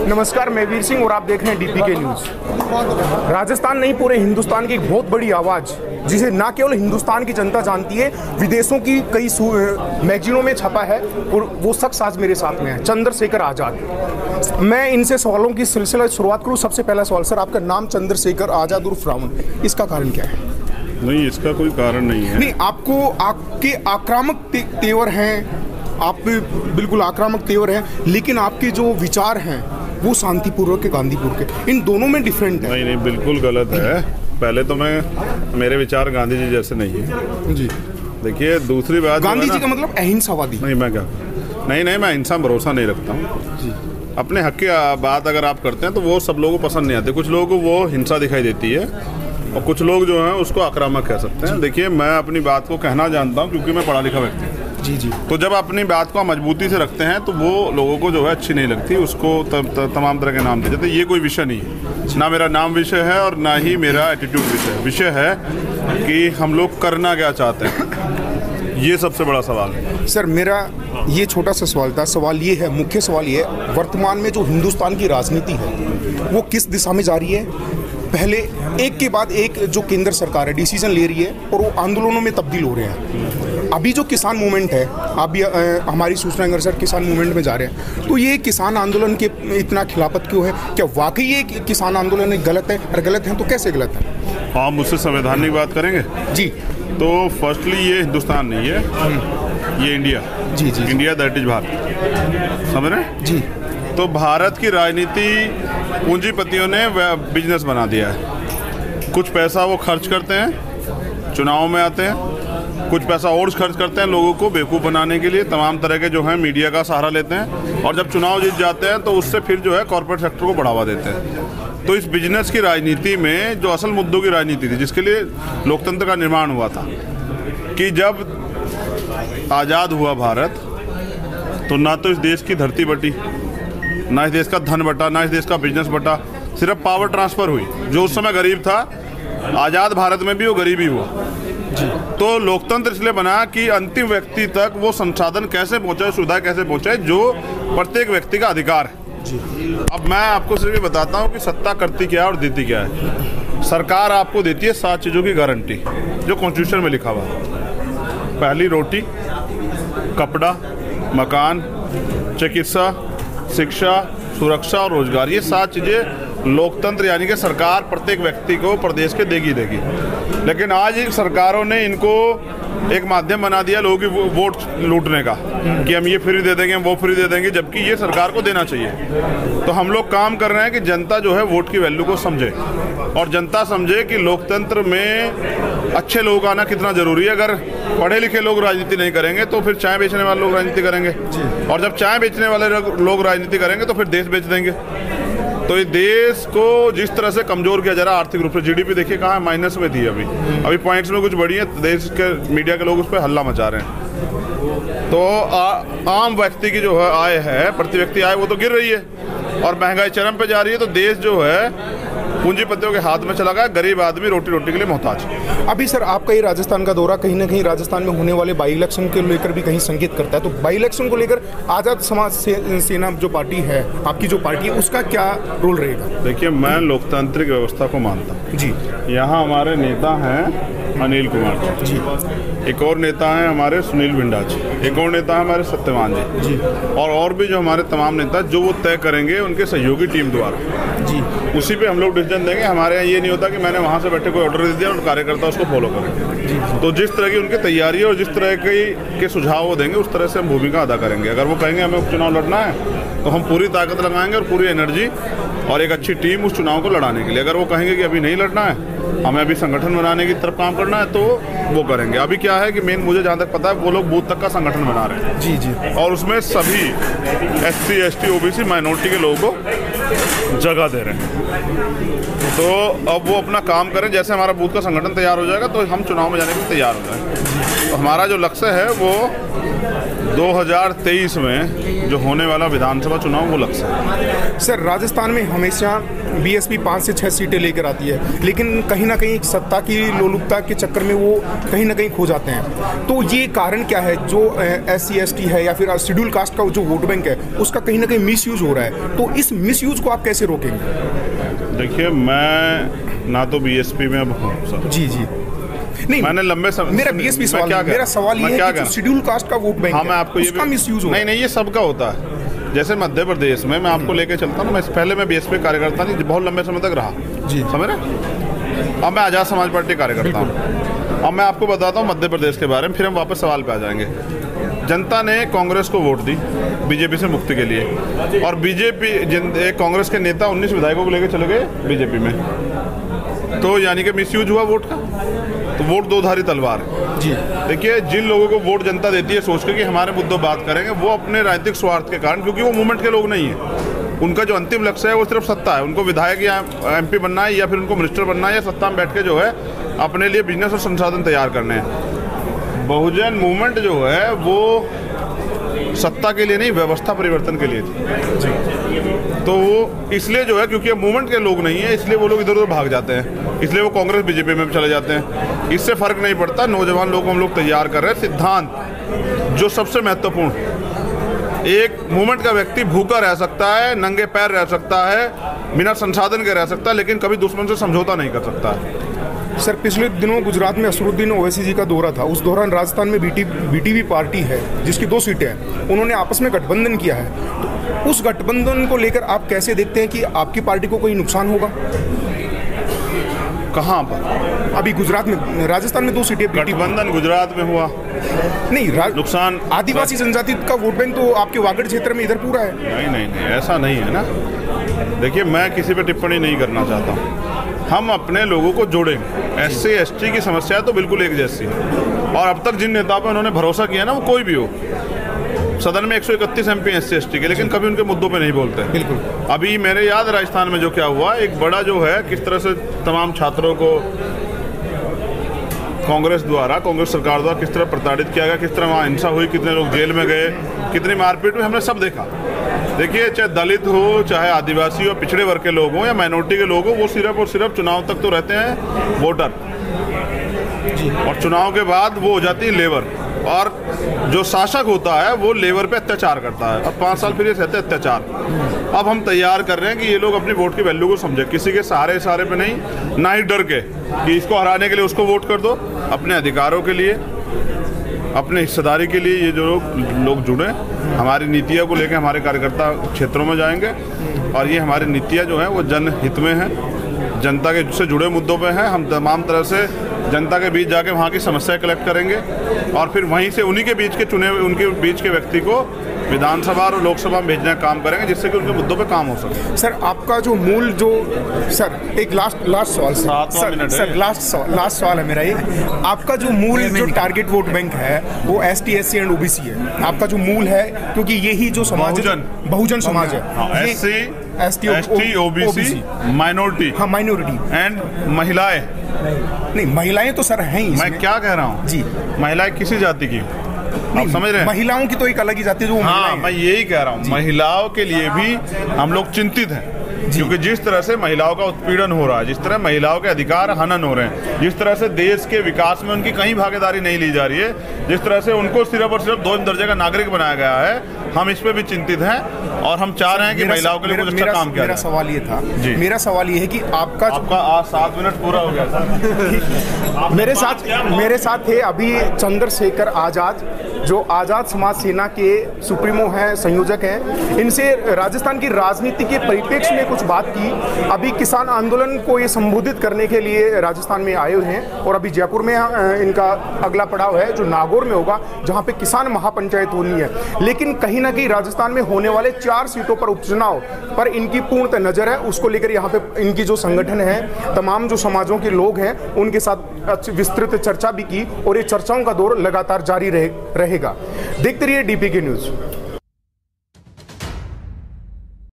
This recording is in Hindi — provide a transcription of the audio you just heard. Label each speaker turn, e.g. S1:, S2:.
S1: नमस्कार, मैं वीर सिंह और आप देख रहे हैं डीपीके न्यूज़। राजस्थान नहीं, पूरे हिंदुस्तान की एक बहुत बड़ी आवाज़, जिसे ना केवल हिंदुस्तान की जनता जानती है, विदेशों की कई मैगजीनों में छपा है, और वो शख्स आज मेरे साथ में है, चंद्रशेखर आज़ाद। मैं इनसे सवालों की सिलसिला शुरुआत करूँ। सबसे पहला सवाल, सर, आपका नाम चंद्रशेखर आज़ाद उर्फ रावण, इसका कारण क्या है?
S2: नहीं, इसका कोई कारण नहीं है।
S1: नहीं, आपके आक्रामक तेवर हैं, आप बिल्कुल आक्रामक तेवर हैं, लेकिन आपके जो विचार हैं वो शांतिपूर्वक के, गांधीपुर के, इन दोनों में डिफरेंट है।
S2: नहीं, बिल्कुल गलत है। पहले तो मेरे विचार गांधी जी जैसे नहीं है
S1: जी।
S2: देखिए, दूसरी बात,
S1: गांधी जी का मतलब अहिंसावादी?
S2: नहीं, मैं क्या नहीं, मैं अहिंसा भरोसा नहीं रखता हूँ जी। अपने हक की बात अगर आप करते हैं तो वो सब लोगों को पसंद नहीं आती। कुछ लोगों को वो हिंसा दिखाई देती है और कुछ लोग जो हैं उसको आक्रामक कह सकते हैं। देखिए, मैं अपनी बात को कहना जानता हूँ क्योंकि मैं पढ़ा लिखा व्यक्ति हूँ
S1: जी जी।
S2: तो जब अपनी बात को मजबूती से रखते हैं तो वो लोगों को जो है अच्छी नहीं लगती, उसको तमाम तरह के नाम दिए जाते हैं। ये कोई विषय नहीं है, ना मेरा नाम विषय है और ना ही मेरा एटीट्यूड विषय है कि हम लोग करना क्या चाहते हैं, ये सबसे बड़ा सवाल है।
S1: सर, मेरा ये छोटा सा सवाल था। सवाल ये है, मुख्य सवाल ये है, वर्तमान में जो हिंदुस्तान की राजनीति है वो किस दिशा में जा रही है? पहले एक के बाद एक जो केंद्र सरकार है डिसीजन ले रही है और वो आंदोलनों में तब्दील हो रहे हैं। अभी जो किसान मूवमेंट है, आप भी हमारी सूचना अनुसार किसान मूवमेंट में जा रहे हैं, तो ये किसान आंदोलन के इतना खिलाफत क्यों है? क्या वाकई ये किसान आंदोलन गलत है? और गलत है तो कैसे गलत है?
S2: आप मुझसे संवैधानिक बात करेंगे
S1: जी।
S2: तो फर्स्टली ये हिंदुस्तान नहीं है, ये इंडिया।
S1: जी जी।
S2: इंडिया दैट इज भारत, समझ रहे हैं
S1: जी।
S2: तो भारत की राजनीति पूंजीपतियों ने बिजनेस बना दिया है। कुछ पैसा वो खर्च करते हैं, चुनाव में आते हैं, कुछ पैसा और खर्च करते हैं लोगों को बेवकूफ़ बनाने के लिए, तमाम तरह के जो है मीडिया का सहारा लेते हैं, और जब चुनाव जीत जाते हैं तो उससे फिर जो है कॉर्पोरेट सेक्टर को बढ़ावा देते हैं। तो इस बिजनेस की राजनीति में जो असल मुद्दों की राजनीति थी, जिसके लिए लोकतंत्र का निर्माण हुआ था, कि जब आज़ाद हुआ भारत तो ना तो इस देश की धरती बटी, ना इस देश का धन बटा, ना इस देश का बिजनेस बटा, सिर्फ पावर ट्रांसफ़र हुई। जो उस समय गरीब था, आज़ाद भारत में भी वो गरीबी हुआ जी। तो लोकतंत्र इसलिए बना कि अंतिम व्यक्ति तक वो संसाधन कैसे पहुंचाए, सुविधा कैसे पहुंचाए, जो प्रत्येक व्यक्ति का अधिकार है जी। अब मैं आपको सिर्फ ये बताता हूँ कि सत्ता करती क्या है और देती क्या है। सरकार आपको देती है 7 चीज़ों की गारंटी, जो कॉन्स्टिट्यूशन में लिखा हुआ है। पहली, रोटी, कपड़ा, मकान, चिकित्सा, शिक्षा, सुरक्षा और रोजगार। ये 7 चीज़ें लोकतंत्र यानी कि सरकार प्रत्येक व्यक्ति को प्रदेश के देगी। लेकिन आज सरकारों ने इनको एक माध्यम बना दिया लोगों की वोट लूटने का, कि हम ये फ्री दे देंगे, हम वो फ्री दे देंगे, जबकि ये सरकार को देना चाहिए। तो हम लोग काम कर रहे हैं कि जनता जो है वोट की वैल्यू को समझे, और जनता समझे कि लोकतंत्र में अच्छे लोग आना कितना जरूरी है। अगर पढ़े लिखे लोग राजनीति नहीं करेंगे तो फिर चाय बेचने वाले लोग राजनीति करेंगे, और जब चाय बेचने वाले लोग राजनीति करेंगे तो फिर देश बेच देंगे। तो इस देश को जिस तरह से कमजोर किया जा रहा है आर्थिक रूप से, जीडीपी देखिए कहाँ माइनस में थी, अभी पॉइंट्स में कुछ बढ़ी है, देश के मीडिया के लोग उस पर हल्ला मचा रहे हैं। तो आम व्यक्ति की जो है आय है, प्रति व्यक्ति आय, वो तो गिर रही है और महंगाई चरम पे जा रही है। तो देश जो है पूंजीपतियों के हाथ में चला गया, गरीब आदमी रोटी के लिए मोहताज।
S1: अभी सर, आपका ये राजस्थान का दौरा कहीं ना कहीं राजस्थान में होने वाले बाई इलेक्शन के लेकर भी कहीं संकेत करता है, तो बाई इलेक्शन को लेकर आज़ाद समाज सेना जो पार्टी है, आपकी जो पार्टी है, उसका क्या रोल रहेगा?
S2: देखिए, मैं लोकतांत्रिक व्यवस्था को मानता हूँ
S1: जी।
S2: यहाँ हमारे नेता हैं अनिल कुमार जी, एक और नेता हैं हमारे सुनील बिंडा जी, एक और नेता है हमारे सत्यवान जी, और भी जो हमारे तमाम नेता जो वो तय करेंगे उनके सहयोगी टीम द्वारा जी, उसी पे हम लोग डिसीजन देंगे। हमारे यहाँ ये नहीं होता कि मैंने वहाँ से बैठे कोई ऑर्डर दे दिया और कार्यकर्ता उसको फॉलो करेंगे। तो जिस तरह की उनकी तैयारी है और जिस तरह के सुझाव वो देंगे, उस तरह से हम भूमिका अदा करेंगे। अगर वो कहेंगे हमें उपचुनाव लड़ना है तो हम पूरी ताकत लगाएंगे और पूरी एनर्जी और एक अच्छी टीम उस चुनाव को लड़ाने के लिए। अगर वो कहेंगे कि अभी नहीं लड़ना है, हमें अभी संगठन बनाने की तरफ काम करना है, तो वो करेंगे। अभी क्या है कि मेन मुझे जहाँ तक पता है, वो लोग बूथ तक का संगठन बना रहे हैं जी जी, और उसमें सभी SC ST OBC माइनॉरिटी के लोगों को जगह दे रहे हैं। तो अब वो अपना काम करें, जैसे हमारा बूथ का संगठन तैयार हो जाएगा तो हम चुनाव में जाने के लिए तैयार हो जाएंगे। तो हमारा जो लक्ष्य है वो 2023 में जो होने वाला विधानसभा चुनाव वो लक्ष्य है।
S1: सर, राजस्थान में हमेशा बीएसपी 5 से 6 सीटें लेकर आती है, लेकिन कहीं ना कहीं सत्ता की लोलुपता के चक्कर में वो कहीं ना कहीं खो जाते हैं। तो ये कारण क्या है, जो SC ST है या फिर शेड्यूल कास्ट का जो वोट बैंक है उसका कहीं ना कहीं मिसयूज हो रहा है, तो इस मिसयूज को आप कैसे रोकेंगे?
S2: देखिए, मैं ना तो बीएसपी में अब हूँ सर।
S1: जी जी, नहीं,
S2: मैंने लंबे समय
S1: मेरा बीएसपी सवाल, मेरा सवाल ये है कि शेड्यूल कास्ट का वोट बैंक,
S2: हाँ, मैं आपको
S1: उसका मिसयूज हो रहा है।
S2: नहीं, ये सबका होता है। जैसे मध्य प्रदेश में मैं आपको लेके चलता हूँ, पहले मैं बीएसपी कार्यकर्ता नहीं, बहुत लंबे समय तक रहा
S1: जी,
S2: समझ रहे। अब मैं आज़ाद समाज पार्टी कार्यकर्ता हूँ। अब मैं आपको बताता हूँ मध्य प्रदेश के बारे में, फिर हम वापस सवाल पे आ जाएंगे। जनता ने कांग्रेस को वोट दी बीजेपी से मुक्ति के लिए, और बीजेपी कांग्रेस के नेता 19 विधायकों को लेकर चले गए बीजेपी में, तो यानी कि मिसयूज हुआ वोट का। तो वोट दो धारी तलवार है
S1: जी।
S2: देखिए, जिन लोगों को वोट जनता देती है सोच के कि हमारे मुद्दों बात करेंगे, वो अपने राजनीतिक स्वार्थ के कारण, क्योंकि वो मूवमेंट के लोग नहीं है, उनका जो अंतिम लक्ष्य है वो सिर्फ सत्ता है। उनको विधायक या MP बनना है, या फिर उनको मिनिस्टर बनना है, या सत्ता में बैठ के जो है अपने लिए बिजनेस और संसाधन तैयार करने हैं। बहुजन मूवमेंट जो है वो सत्ता के लिए नहीं, व्यवस्था परिवर्तन के लिए थी। तो वो इसलिए जो है, क्योंकि अब मूवमेंट के लोग नहीं है, इसलिए वो लोग इधर उधर भाग जाते हैं, इसलिए वो कांग्रेस बीजेपी में भी चले जाते हैं। इससे फर्क नहीं पड़ता। नौजवान लोग हम लोग तैयार कर रहे हैं। सिद्धांत जो सबसे महत्वपूर्ण, एक मूवमेंट का व्यक्ति भूखा रह सकता है, नंगे पैर रह सकता है, बिना संसाधन के रह सकता है, लेकिन कभी दुश्मन से समझौता नहीं कर सकता है।
S1: सर, पिछले दिनों गुजरात में असरुद्दीन ओवैसी जी का दौरा था। उस दौरान राजस्थान में BTV पार्टी है जिसकी 2 सीटें हैं, उन्होंने आपस में गठबंधन किया है। तो उस गठबंधन को लेकर आप कैसे देखते हैं कि आपकी पार्टी को कोई नुकसान होगा?
S2: कहाँ पर?
S1: अभी गुजरात में, राजस्थान में 2 सीटें
S2: गठबंधन गुजरात में हुआ
S1: नहीं,
S2: नुकसान
S1: आदिवासी जनजाति का वोट बैंक तो आपके वागड़ क्षेत्र में इधर पूरा है।
S2: नहीं, ऐसा नहीं है ना। देखिए, मैं किसी पे टिप्पणी नहीं करना चाहता हूँ। हम अपने लोगों को जोड़ेंगे। SC ST की समस्या तो बिल्कुल एक जैसी है, और अब तक जिन नेताओं पर उन्होंने भरोसा किया ना, वो कोई भी हो, सदन में 131 MP SC ST के, लेकिन कभी उनके मुद्दों पे नहीं बोलते।
S1: बिल्कुल।
S2: अभी मेरे याद राजस्थान में जो क्या हुआ, एक बड़ा जो है किस तरह से तमाम छात्रों को कांग्रेस सरकार द्वारा किस तरह प्रताड़ित किया गया, किस तरह वहाँ हिंसा हुई, कितने लोग जेल में गए, कितनी मारपीट हुई, हमने सब देखा। देखिए, चाहे दलित हो, चाहे आदिवासी हो, पिछड़े वर्ग के लोग हों या माइनॉरिटी के लोग हों, वो सिर्फ और सिर्फ चुनाव तक तो रहते हैं वोटर, और चुनाव के बाद वो हो जाती है लेबर, और जो शासक होता है वो लेबर पे अत्याचार करता है। अब 5 साल फिर ये रहते हैं अत्याचार। अब हम तैयार कर रहे हैं कि ये लोग अपनी वोट की वैल्यू को समझे, किसी के सहारे पे नहीं, ना ही डर के कि इसको हराने के लिए उसको वोट कर दो। अपने अधिकारों के लिए, अपने हिस्सेदारी के लिए ये जो लोग जुड़े, हमारी नीतियों को लेकर हमारे कार्यकर्ता क्षेत्रों में जाएंगे, और ये हमारी नीतियाँ जो हैं वो जनहित में हैं, जनता के से जुड़े मुद्दों पे हैं। हम तमाम तरह से जनता के बीच जाके वहाँ की समस्या कलेक्ट करेंगे, और फिर वहीं से उन्हीं के बीच के चुने हुए, उनके बीच के व्यक्ति को विधानसभा और लोकसभा में भेजने का काम करेंगे, जिससे कि उनके मुद्दों पे काम हो सके।
S1: सर, आपका जो मूल जो, सर एक लास्ट सवाल सर, लास्ट सवाल है मेरा ये, आपका जो मूल जो टारगेट वोट बैंक है वो ST SC एंड OBC है, आपका जो मूल है, क्योंकि यही जो समाज बहुजन समाज है।
S2: SC ST OBC माइनॉरिटी,
S1: हाँ माइनॉरिटी
S2: एंड महिलाएं।
S1: नहीं, महिलाएं तो सर हैं ही।
S2: मैं क्या कह रहा हूँ जी, महिलाएं किसी जाति की, आप समझ रहे हैं?
S1: महिलाओं की तो एक अलग ही जाति है जो,
S2: हाँ, मैं यही कह रहा हूँ, महिलाओं के लिए भी हम लोग चिंतित हैं, क्योंकि जिस तरह से महिलाओं का उत्पीड़न हो रहा है, जिस तरह महिलाओं के अधिकार हनन हो रहे हैं, जिस तरह से देश के विकास में उनकी कहीं भागीदारी नहीं ली जा रही है, जिस तरह से उनको सिर्फ और सिर्फ 2 दर्जे का नागरिक बनाया गया है, हम इस पे भी चिंतित हैं, और हम चाह रहे हैं कि महिलाओं के लिए कुछ अच्छा काम किया जाए।
S1: मेरा सवाल ये था, मेरा सवाल ये है कि आपका
S2: 7 मिनट पूरा हो गया सर।
S1: मेरे साथ थे अभी चंद्रशेखर आज़ाद, जो आज़ाद समाज सेना के सुप्रीमो हैं, संयोजक हैं। इनसे राजस्थान की राजनीति के परिप्रेक्ष्य में कुछ बात की। अभी किसान आंदोलन को ये संबोधित करने के लिए राजस्थान में आए हुए हैं, और अभी जयपुर में इनका अगला पड़ाव है जो नागौर में होगा, जहाँ पे किसान महापंचायत होनी है। लेकिन कहीं ना कहीं राजस्थान में होने वाले 4 सीटों पर उपचुनाव पर इनकी पूर्णतः नजर है। उसको लेकर यहाँ पे इनकी जो संगठन है, तमाम जो समाजों के लोग हैं, उनके साथ विस्तृत चर्चा भी की, और ये चर्चाओं का दौर लगातार जारी रहेगा। देखते रहिए DPK न्यूज़।